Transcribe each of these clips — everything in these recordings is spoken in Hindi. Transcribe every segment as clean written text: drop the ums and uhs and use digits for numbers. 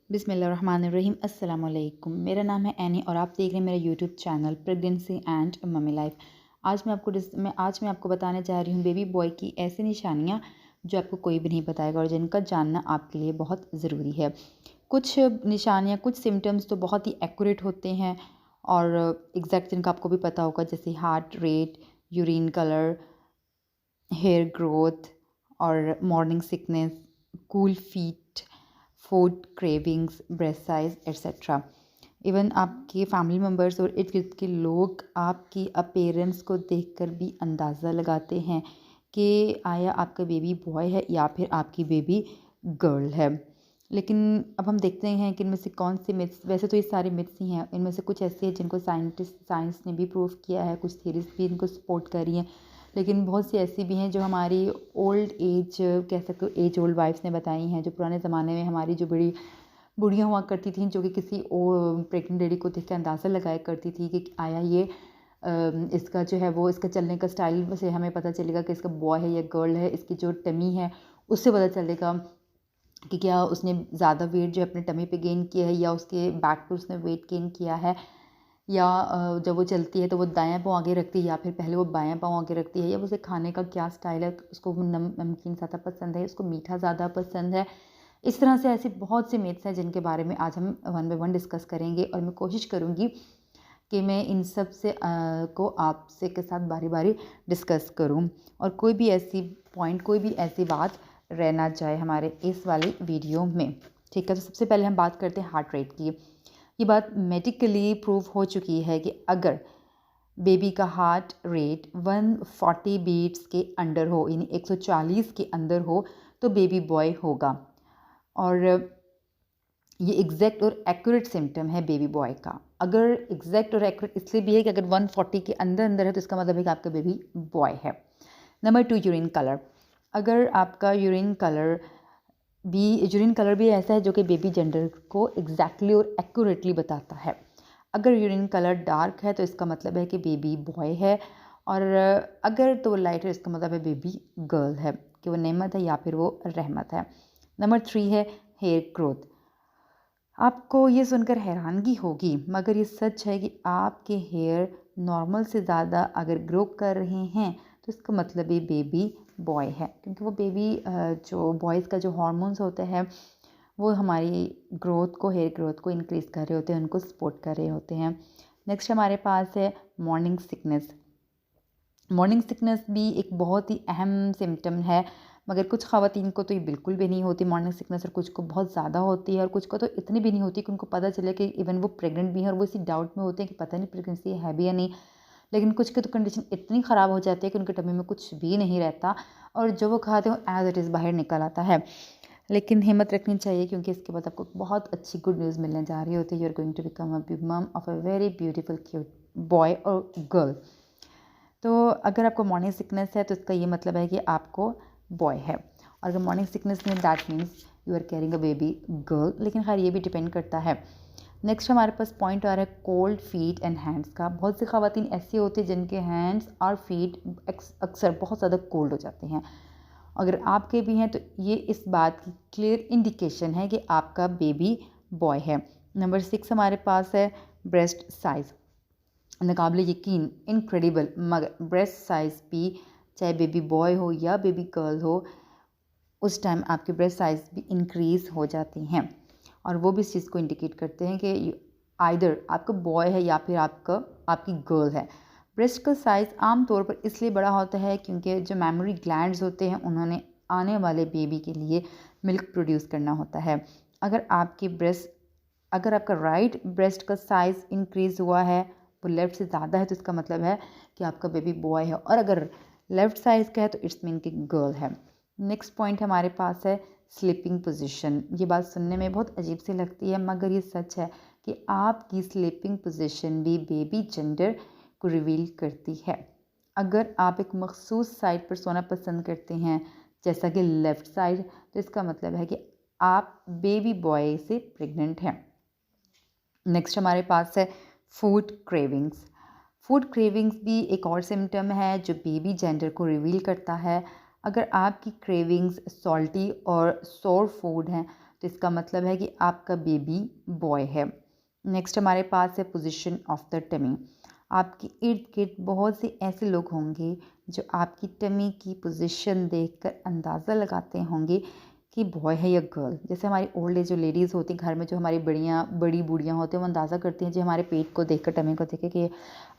बिस्मिल्लाहिर्रहमानिर्रहीम। अस्सलाम वालेकुम। मेरा नाम है एनी और आप देख रहे हैं मेरा YouTube channel pregnancy and mummy life. आज मैं आपको बताने जा रही हूँ बेबी बॉय की ऐसी निशानियाँ जो आपको कोई भी नहीं बताएगा और जिनका जानना आपके लिए बहुत ज़रूरी है। कुछ निशानियाँ, कुछ सिम्टम्स तो बहुत ही एक्यूरेट होते हैं और एग्जैक्ट जिनका आपको भी पता होगा, जैसे heart rate, urine colour, hair growth और morning sickness, cool feet, food cravings, breast size etcetera. Even आपके फैमिली मेम्बर्स और इर्द गिर्द के लोग आपकी अपीयरेंस को देखकर भी अंदाज़ा लगाते हैं कि आया आपका बेबी बॉय है या फिर आपकी बेबी गर्ल है। लेकिन अब हम देखते हैं कि इनमें से कौन से मिथ्स, वैसे तो ये सारे मिथ्स ही हैं, इनमें से कुछ ऐसे हैं जिनको साइंस ने भी प्रूव किया है, कुछ थ्योरीज भी इनको सपोर्ट कर रही हैं, लेकिन बहुत सी ऐसी भी हैं जो हमारी ओल्ड एज, कह सकते हो एज ओल्ड वाइफ्स ने बताई हैं, जो पुराने ज़माने में हमारी जो बड़ी बुढ़ियाँ हुआ करती थी, जो कि किसी प्रेग्नेंट लेडी को देख के अंदाज़ा लगाया करती थी कि आया ये इसका जो है वो, इसका चलने का स्टाइल से हमें पता चलेगा कि इसका बॉय है या गर्ल है, इसकी जो टमी है उससे पता चलेगा कि क्या उसने ज़्यादा वेट जो है अपने टमी पे गेन किया है या उसके बैक पे उसने वेट गेन किया है, या जब वो चलती है तो वो दायां पाँव आगे रखती है या फिर पहले वो बायां पाँव आगे रखती है, या उसे खाने का क्या स्टाइल है, उसको नमकीन ज़्यादा पसंद है, उसको मीठा ज़्यादा पसंद है। इस तरह से ऐसी बहुत से मिथ्स हैं जिनके बारे में आज हम वन बाय वन डिस्कस करेंगे और मैं कोशिश करूँगी कि मैं इन सब से को आपसे के साथ बारी बारी डिस्कस करूँ और कोई भी ऐसी पॉइंट, कोई भी ऐसी बात रह ना जाए हमारे इस वाली वीडियो में। ठीक है, तो सबसे पहले हम बात करते हैं हार्ट रेट की। ये बात मेडिकली प्रूव हो चुकी है कि अगर बेबी का हार्ट रेट 140 बीट्स के अंडर हो, यानी 140 के अंदर हो, तो बेबी बॉय होगा। और ये एग्जैक्ट और एक्यूरेट सिम्टम है बेबी बॉय का। अगर एग्जैक्ट और एक्यूरेट इसलिए भी है कि अगर 140 के अंदर अंदर है तो इसका मतलब है कि आपका बेबी बॉय है। Number 2, urine colour. अगर आपका यूरिन कलर भी ऐसा है जो कि बेबी जेंडर को एग्जैक्टली और एक्यूरेटली बताता है। अगर यूरिन कलर डार्क है तो इसका मतलब है कि बेबी बॉय है, और अगर तो लाइट है इसका मतलब है बेबी गर्ल है, कि वो नेमत है या फिर वो रहमत है। नंबर 3 है हेयर ग्रोथ। आपको ये सुनकर हैरानगी होगी मगर ये सच है कि आपके हेयर नॉर्मल से ज़्यादा अगर ग्रो कर रहे हैं तो इसका मतलब ये बेबी बॉय है, क्योंकि वो बेबी जो बॉयज़ का जो हार्मोन्स होते हैं वो हमारी ग्रोथ को, हेयर ग्रोथ को इंक्रीज़ कर रहे होते हैं, उनको सपोर्ट कर रहे होते हैं। नेक्स्ट हमारे पास है मॉर्निंग सिकनेस। मॉर्निंग सिकनेस भी एक बहुत ही अहम सिम्टम है, मगर कुछ ख़वातीन को तो ये बिल्कुल भी नहीं होती मॉर्निंग सिकनेस, और कुछ को बहुत ज़्यादा होती है और कुछ को तो इतनी भी नहीं होती कि उनको पता चले कि इवन वो प्रेग्नेंट भी हैं और वो इसी डाउट में होते हैं कि पता नहीं प्रेगनेंसी है भी या नहीं। लेकिन कुछ की तो कंडीशन इतनी ख़राब हो जाती है कि उनके टमी में कुछ भी नहीं रहता और जो वो खाते हैं एज इट इज़ बाहर निकल आता है। लेकिन हिम्मत रखनी चाहिए क्योंकि इसके बाद आपको बहुत अच्छी गुड न्यूज़ मिलने जा रही होती है। You are going to become a mum of a very beautiful cute boy और गर्ल। तो अगर आपको मॉर्निंग सिकनेस है तो इसका ये मतलब है कि आपको बॉय है, और अगर मॉर्निंग सिकनेस में that means you are carrying a baby girl. लेकिन खैर ये भी डिपेंड करता है। नेक्स्ट हमारे पास पॉइंट आ रहा है कोल्ड फीट एंड हैंड्स का। बहुत सी ख़वातीन ऐसी होती है जिनके हैंड्स और फीट अक्सर बहुत ज़्यादा कोल्ड हो जाते हैं। अगर आपके भी हैं तो ये इस बात की क्लियर इंडिकेशन है कि आपका बेबी बॉय है। नंबर 6 हमारे पास है ब्रेस्ट साइज़। नाकाबिले यकीन, इनक्रेडिबल, मगर ब्रेस्ट साइज़ भी, चाहे बेबी बॉय हो या बेबी गर्ल हो, उस टाइम आपकी ब्रेस्ट साइज़ भी इंक्रीज़ हो जाती हैं, और वो भी इस चीज़ को इंडिकेट करते हैं कि आइदर आपका बॉय है या फिर आपकी गर्ल है। ब्रेस्ट का साइज़ आम तौर पर इसलिए बड़ा होता है क्योंकि जो मेमोरी ग्लैंड्स होते हैं उन्होंने आने वाले बेबी के लिए मिल्क प्रोड्यूस करना होता है। अगर अगर आपका राइट ब्रेस्ट का साइज़ इंक्रीज़ हुआ है, वो लेफ़्ट से ज़्यादा है, तो इसका मतलब है कि आपका बेबी बॉय है, और अगर लेफ़्ट साइज़ का है तो इट्स मीन कि गर्ल है। नेक्स्ट पॉइंट हमारे पास है स्लीपिंग पोजीशन। ये बात सुनने में बहुत अजीब सी लगती है मगर ये सच है कि आपकी स्लीपिंग पोजीशन भी बेबी जेंडर को रिवील करती है। अगर आप एक मखसूस साइड पर सोना पसंद करते हैं, जैसा कि लेफ़्ट साइड, तो इसका मतलब है कि आप बेबी बॉय से प्रेग्नेंट हैं। नेक्स्ट हमारे पास है फूड क्रेविंग्स। फूड क्रेविंग्स भी एक और सिम्टम है जो बेबी जेंडर को रिवील करता है। अगर आपकी क्रेविंग्स सॉल्टी और सोर फूड हैं तो इसका मतलब है कि आपका बेबी बॉय है। नेक्स्ट हमारे पास है पोजीशन ऑफ द टमी। आपके इर्द गिर्द बहुत से ऐसे लोग होंगे जो आपकी टमी की पोजीशन देखकर अंदाज़ा लगाते होंगे कि बॉय है या गर्ल। जैसे हमारी ओल्ड एज जो लेडीज़ होती हैं घर में, जो हमारी बड़ी बूढ़ियाँ होती हैं, वो अंदाज़ा करती हैं जो हमारे पेट को देखकर, टमी को देख के कि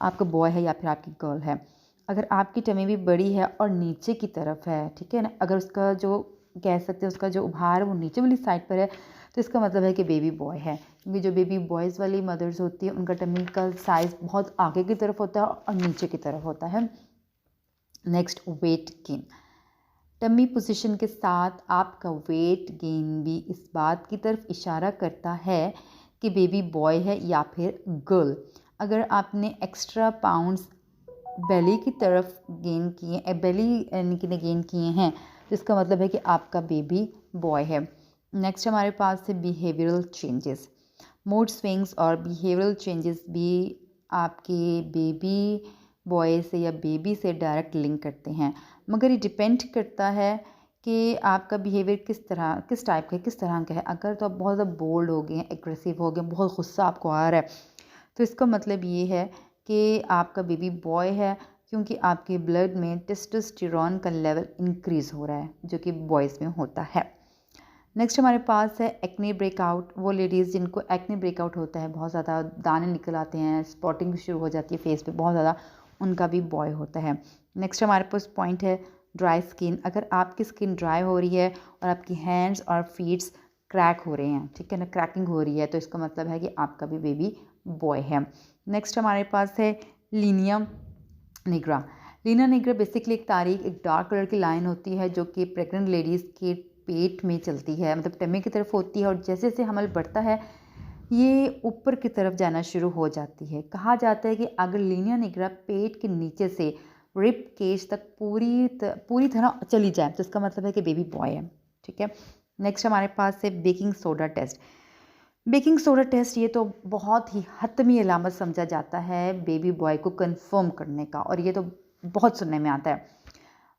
आपका बॉय है या फिर आपकी गर्ल है। अगर आपकी टमी भी बड़ी है और नीचे की तरफ है, ठीक है ना, अगर उसका जो कह सकते हैं उसका जो उभार है वो नीचे वाली साइड पर है, तो इसका मतलब है कि बेबी बॉय है। क्योंकि जो बेबी बॉयज़ वाली मदर्स होती है उनका टमी का साइज़ बहुत आगे की तरफ होता है और नीचे की तरफ होता है। Next, weight gain. Tummy position के साथ आपका वेट गेन भी इस बात की तरफ इशारा करता है कि बेबी बॉय है या फिर गर्ल। अगर आपने एक्स्ट्रा पाउंड्स बेली की तरफ गेन किए, बेली ने गेन किए हैं, तो इसका मतलब है कि आपका बेबी बॉय है। नेक्स्ट हमारे पास है बिहेवियरल चेंजेस। मूड स्विंग्स और बिहेवियरल चेंजेस भी आपके बेबी बॉय से या बेबी से डायरेक्ट लिंक करते हैं, मगर ये डिपेंड करता है कि आपका बिहेवियर किस टाइप का है, किस तरह का है। अगर तो आप बहुत ज़्यादा बोल्ड हो गए हैं, एग्रेसिव हो गए, बहुत गुस्सा आपको आ रहा है, तो इसका मतलब ये है कि आपका बेबी बॉय है, क्योंकि आपके ब्लड में टेस्टोस्टेरोन का लेवल इंक्रीज़ हो रहा है जो कि बॉयज़ में होता है। नेक्स्ट हमारे पास है एक्ने ब्रेकआउट। वो लेडीज़ जिनको एक्ने ब्रेकआउट होता है, बहुत ज़्यादा दाने निकल आते हैं, स्पॉटिंग शुरू हो जाती है फेस पे बहुत ज़्यादा, उनका भी बॉय होता है। नेक्स्ट हमारे पास पॉइंट है ड्राई स्किन। अगर आपकी स्किन ड्राई हो रही है और आपकी हैंड्स और फीट्स क्रैक हो रहे हैं, ठीक है ना, क्रैकिंग हो रही है, तो इसका मतलब है कि आपका भी बेबी बॉय है। नेक्स्ट हमारे पास है Linnaea nigra. Linnaea nigra basically एक डार्क कलर की लाइन होती है जो कि प्रेग्नेंट लेडीज़ के पेट में चलती है, मतलब टमी की तरफ होती है, और जैसे जैसे हमल बढ़ता है ये ऊपर की तरफ जाना शुरू हो जाती है। कहा जाता है कि अगर लीनिया निग्रा पेट के नीचे से रिब केज तक पूरी तरह चली जाए तो इसका मतलब है कि बेबी बॉय है, ठीक है। नेक्स्ट हमारे पास है baking soda test. Baking soda test ये तो बहुत ही हतमी अलामत समझा जाता है बेबी बॉय को कंफर्म करने का, और ये तो बहुत सुनने में आता है,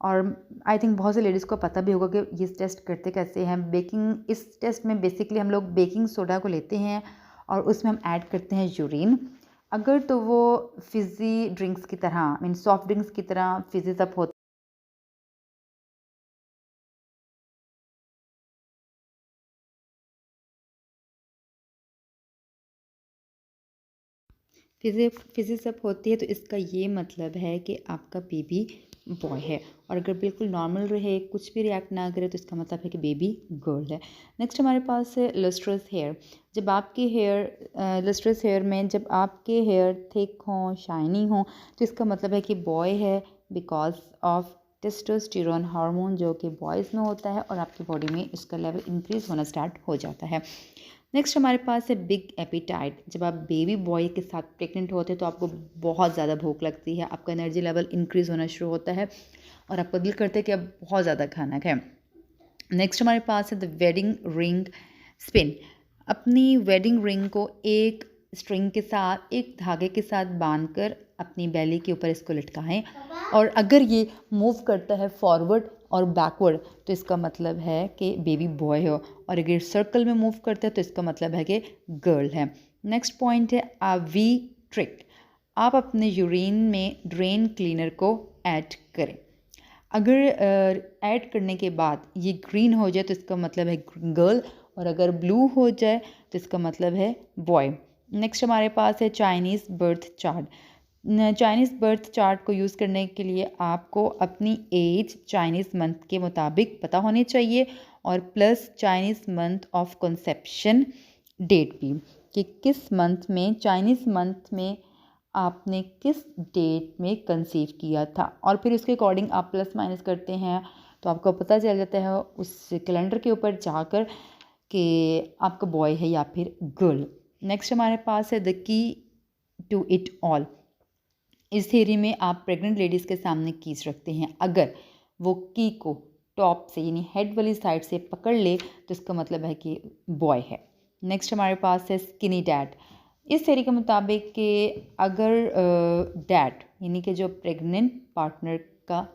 और आई थिंक बहुत से लेडीज़ को पता भी होगा कि ये टेस्ट करते कैसे हैं। इस टेस्ट में बेसिकली हम लोग बेकिंग सोडा को लेते हैं और उसमें हम ऐड करते हैं यूरिन। अगर तो वो फिज़ी ड्रिंक्स की तरह, मीन सॉफ्ट ड्रिंक्स की तरह फिज़ीज अप होता फिज़ीज अप होती है, तो इसका ये मतलब है कि आपका बेबी बॉय है। और अगर बिल्कुल नॉर्मल रहे, कुछ भी रिएक्ट ना करे, तो इसका मतलब है कि बेबी गर्ल है। नेक्स्ट हमारे पास है लस्ट्रस हेयर। जब आपके लस्ट्रस हेयर में जब आपके हेयर थिक हों, शाइनी हों, तो इसका मतलब है कि बॉय है, बिकॉज ऑफ टेस्टोस्टेरोन हार्मोन जो कि बॉयज़ में होता है और आपकी बॉडी में इसका लेवल इंक्रीज़ होना स्टार्ट हो जाता है। नेक्स्ट हमारे पास है बिग एपिटाइट। जब आप बेबी बॉय के साथ प्रेग्नेंट होते हैं तो आपको बहुत ज़्यादा भूख लगती है, आपका एनर्जी लेवल इंक्रीज़ होना शुरू होता है और आपको दिल करता है कि आप बहुत ज़्यादा खाना खाएं। नेक्स्ट हमारे पास है द वेडिंग रिंग स्पिन। अपनी वेडिंग रिंग को एक स्ट्रिंग के साथ, एक धागे के साथ बांधकर अपनी बेली के ऊपर इसको लटकाएं, और अगर ये मूव करता है फॉरवर्ड और बैकवर्ड तो इसका मतलब है कि बेबी बॉय हो, और अगर सर्कल में मूव करता है तो इसका मतलब है कि गर्ल है। नेक्स्ट पॉइंट है वी ट्रिक। आप अपने यूरिन में ड्रेन क्लीनर को ऐड करें। अगर ऐड करने के बाद ये ग्रीन हो जाए तो इसका मतलब है गर्ल, और अगर ब्लू हो जाए तो इसका मतलब है बॉय। नेक्स्ट हमारे पास है Chinese birth chart. Chinese birth chart को यूज़ करने के लिए आपको अपनी एज चाइनीज़ मंथ के मुताबिक पता होनी चाहिए, और plus Chinese month of conception date भी, कि किस मंथ में, चाइनीज़ मंथ में आपने किस डेट में कंसीव किया था, और फिर उसके अकॉर्डिंग आप प्लस माइनस करते हैं तो आपको पता चल जाता है उस कैलेंडर के ऊपर जाकर कि आपका बॉय है या फिर गर्ल। नेक्स्ट हमारे पास है the key to it all. इस थ्योरी में आप प्रेग्नेंट लेडीज़ के सामने कीज रखते हैं, अगर वो की को टॉप से यानी हेड वाली साइड से पकड़ ले तो इसका मतलब है कि बॉय है। नेक्स्ट हमारे पास है स्किनी डैड। इस थ्योरी के मुताबिक कि अगर डैड यानी कि जो प्रेग्नेंट पार्टनर का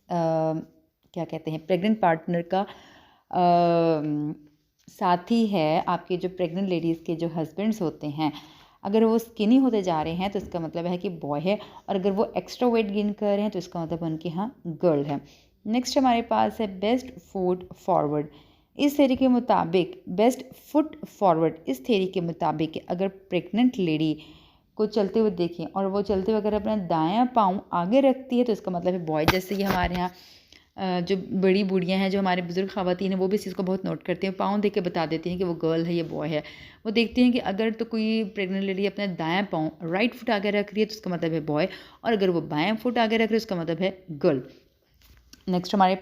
क्या कहते हैं, प्रेग्नेंट पार्टनर का साथ ही है आपके जो प्रेग्नेंट लेडीज़ के जो हस्बैंड्स होते हैं, अगर वो स्किनी होते जा रहे हैं तो इसका मतलब है कि बॉय है, और अगर वो एक्स्ट्रा वेट गेन कर रहे हैं तो इसका मतलब उनके यहाँ गर्ल है। नेक्स्ट हमारे पास है बेस्ट फुट फॉरवर्ड। इस थ्योरी के मुताबिक बेस्ट फुट फॉरवर्ड, इस थ्योरी के मुताबिक अगर प्रेग्नेंट लेडी को चलते हुए देखें और वो चलते हुए अगर अपना दायां पाँव आगे रखती है तो इसका मतलब है बॉय। जैसे कि हमारे यहाँ जो बड़ी बूढ़ियाँ हैं, जो हमारे बुज़ुर्ग ख़वातीन हैं, वो भी इस चीज़ को बहुत नोट करते हैं, पाँव देख के बता देती हैं कि वो गर्ल है, ये बॉय है। वो देखते हैं कि अगर तो कोई प्रेग्नेंट लेडी अपना दायां पाँव राइट फुट आगे रख रही है तो उसका मतलब है बॉय, और अगर वो बायां फुट आगे रख रही है उसका मतलब है गर्ल। नेक्स्ट हमारे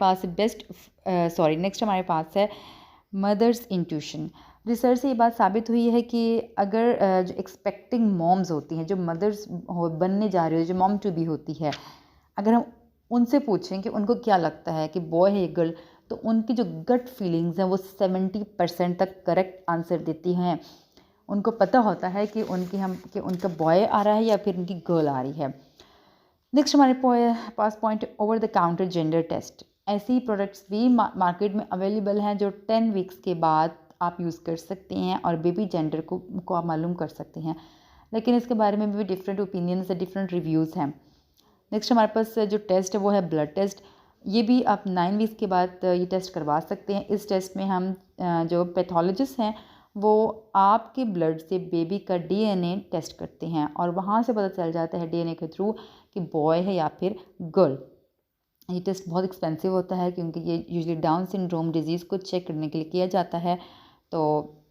पास है मदर्स इंट्यूशन। रिसर्च से ये बात साबित हुई है कि अगर जो एक्सपेक्टिंग मॉम्स होती हैं, जो मदर्स बनने जा रही हो, जो मॉम टू बी होती है, अगर हम उनसे पूछें कि उनको क्या लगता है कि बॉय है या गर्ल, तो उनकी जो गट फीलिंग्स हैं वो 70% तक करेक्ट आंसर देती हैं। उनको पता होता है कि उनका बॉय आ रहा है या फिर उनकी गर्ल आ रही है। नेक्स्ट हमारे पास point over the counter gender test. ऐसी प्रोडक्ट्स भी मार्केट में अवेलेबल हैं जो 10 वीक्स के बाद आप यूज़ कर सकते हैं और बेबी जेंडर को आप मालूम कर सकते हैं, लेकिन इसके बारे में भी डिफरेंट ओपिनियंस है, डिफरेंट रिव्यूज़ हैं। नेक्स्ट हमारे पास जो टेस्ट है वो है ब्लड टेस्ट। ये भी आप 9 वीक्स के बाद ये टेस्ट करवा सकते हैं। इस टेस्ट में हम जो पैथोलॉजिस्ट हैं वो आपके ब्लड से बेबी का डीएनए टेस्ट करते हैं और वहाँ से पता चल जाता है डीएनए के थ्रू कि बॉय है या फिर गर्ल। ये टेस्ट बहुत एक्सपेंसिव होता है क्योंकि ये यूजुअली डाउन सिंड्रोम डिजीज़ को चेक करने के लिए किया जाता है, तो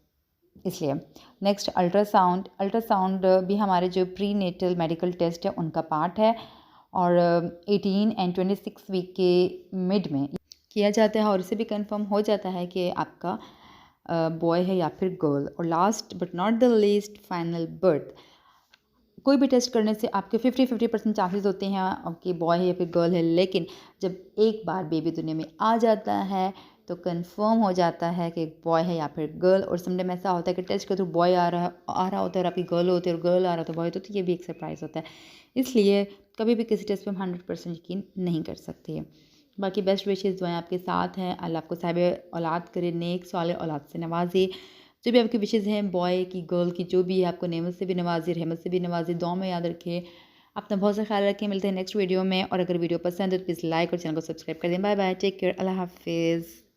इसलिए। नेक्स्ट अल्ट्रासाउंड भी हमारे जो प्री नेटल मेडिकल टेस्ट है उनका पार्ट है और 18 एंड 26 वीक के मिड में किया जाता है और इससे भी कंफर्म हो जाता है कि आपका बॉय है या फिर गर्ल। और last but not the least final birth. कोई भी टेस्ट करने से आपके 50% चांसेस होते हैं कि बॉय है या फिर गर्ल है, लेकिन जब एक बार बेबी दुनिया में आ जाता है तो कंफर्म हो जाता है कि बॉय है या फिर गर्ल। और समटाइम ऐसा होता है कि टेस्ट के थ्रू बॉय आ रहा होता है और आपकी गर्ल होती है और गर्ल आ रहा होता है बॉय, तो ये भी एक सरप्राइज़ होता है। इसलिए कभी भी किसी टेस्ट पे हम 100% यकीन नहीं कर सकते। बाकी बेस्ट विशेज़ दुआएं आपके साथ हैं। अल्लाह आपको साहिब औलाद करे, नेक साले औलाद से नवाजे। जो भी आपकी विशेज़ हैं, बॉय की गर्ल की जो भी है, आपको नेमत से भी नवाजे, रहमत से भी नवाजे, दुआ में याद रखें। अपना बहुत सा ख्याल रखें। मिलते हैं नेक्स्ट वीडियो में, और अगर वीडियो पसंद है तो प्लीज़ लाइक और चैनल को सब्सक्राइब कर दें। बाय बाय, टेक केयर, अल्लाह हाफिज़।